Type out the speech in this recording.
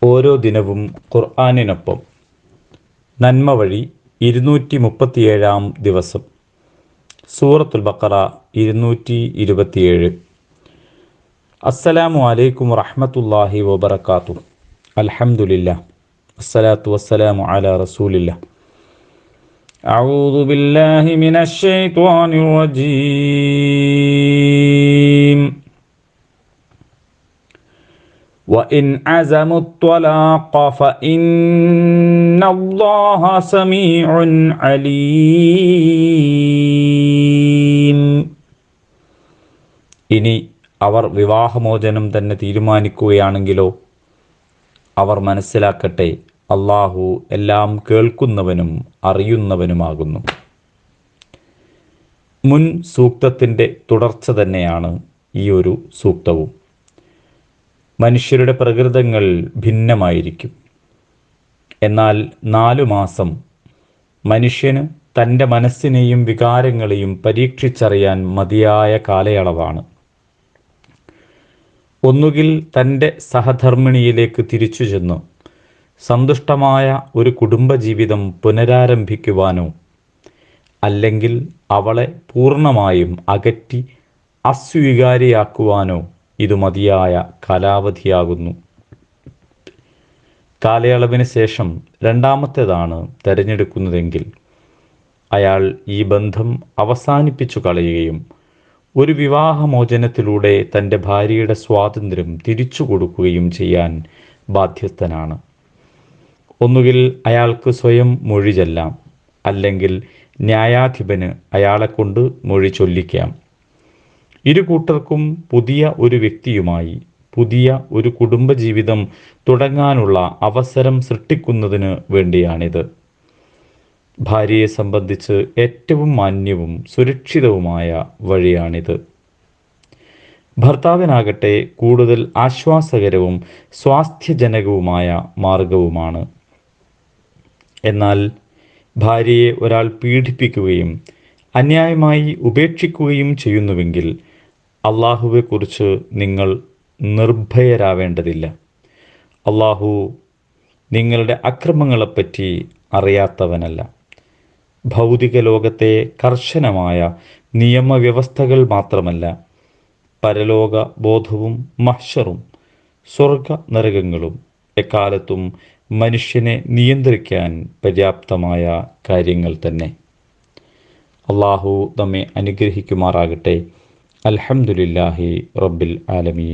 ഓരോ ദിനവും ഖുർആനിനൊപ്പം നന്മ വഴി 237 ദിവസം. സൂറത്തുൽ ബഖറ 227. അസ്സലാമു അലൈക്കും വറഹ്മത്തുള്ളാഹി വബറകാതുഹു. അൽഹംദുലില്ലാഹ് വസ്സലാത്തു വസ്സലാമു അലാ റസൂലില്ലാഹ്. അഊദു ബില്ലാഹി മിനശ് ശൈത്വാനിർ റജീം. وَإِنْ عَزَمُوا الطَّلَاقَ فَإِنَّ اللَّهَ سَمِيعٌ عَلِيمٌ. ഇനി അവർ വിവാഹമോചനം തന്നെ തീരുമാനിക്കുകയാണെങ്കിലോ അവർ മനസ്സിലാക്കട്ടെ, അല്ലാഹു എല്ലാം കേൾക്കുന്നവനും അറിയുന്നവനുമാകുന്നു. മുൻ സൂക്തത്തിൻ്റെ തുടർച്ച തന്നെയാണ് ഈ ഒരു സൂക്തവും. മനുഷ്യരുടെ പ്രകൃതങ്ങൾ ഭിന്നമായിരിക്കും. എന്നാൽ 4 മാസം മനുഷ്യന് തൻ്റെ മനസ്സിനെയും വികാരങ്ങളെയും പരീക്ഷിച്ചറിയാൻ മതിയായ കാലയളവാണ്. ഒന്നുകിൽ തൻ്റെ സഹധർമ്മിണിയിലേക്ക് തിരിച്ചു ചെന്ന് സന്തുഷ്ടമായ ഒരു കുടുംബജീവിതം പുനരാരംഭിക്കുവാനോ, അല്ലെങ്കിൽ അവളെ പൂർണ്ണമായും അകറ്റി അസ്വീകാര്യയാക്കുവാനോ ഇതു മതിയായ കാലാവധിയാകുന്നു. കാലയളവിന് ശേഷം രണ്ടാമത്തേതാണ് തിരഞ്ഞെടുക്കുന്നതെങ്കിൽ അയാൾ ഈ ബന്ധം അവസാനിപ്പിച്ചു കളയുകയും ഒരു വിവാഹമോചനത്തിലൂടെ തൻ്റെ ഭാര്യയുടെ സ്വാതന്ത്ര്യം തിരിച്ചു കൊടുക്കുകയും ചെയ്യാൻ ബാധ്യസ്ഥനാണ്. ഒന്നുകിൽ അയാൾക്ക് സ്വയം മൊഴി ചൊല്ലാം, അല്ലെങ്കിൽ ന്യായാധിപന് അയാളെക്കൊണ്ട് മൊഴി ചൊല്ലിക്കാം. ഇരു കൂട്ടർക്കും പുതിയ ഒരു വ്യക്തിയുമായി പുതിയ ഒരു കുടുംബജീവിതം തുടങ്ങാനുള്ള അവസരം സൃഷ്ടിക്കുന്നതിന് വേണ്ടിയാണിത്. ഭാര്യയെ സംബന്ധിച്ച് ഏറ്റവും മാന്യവും സുരക്ഷിതവുമായ വഴിയാണിത്. ഭർത്താവിനാകട്ടെ കൂടുതൽ ആശ്വാസകരവും സ്വാസ്ഥ്യജനകവുമായ മാർഗവുമാണ്. എന്നാൽ ഭാര്യയെ ഒരാൾ പീഡിപ്പിക്കുകയും അന്യായമായി ഉപേക്ഷിക്കുകയും ചെയ്യുന്നുവെങ്കിൽ അള്ളാഹുവെക്കുറിച്ച് നിങ്ങൾ നിർഭയരാവേണ്ടതില്ല. അള്ളാഹു നിങ്ങളുടെ അക്രമങ്ങളെപ്പറ്റി അറിയാത്തവനല്ല. ഭൗതിക ലോകത്തെ കർശനമായ നിയമവ്യവസ്ഥകൾ മാത്രമല്ല, പരലോക ബോധവും മഹ്ശറും സ്വർഗ നരകങ്ങളും എക്കാലത്തും മനുഷ്യനെ നിയന്ത്രിക്കാൻ പര്യാപ്തമായ കാര്യങ്ങൾ തന്നെ. അള്ളാഹു നമ്മെ അനുഗ്രഹിക്കുമാറാകട്ടെ. അൽഹംദുലില്ലാഹി റബ്ബിൽ ആലമീൻ.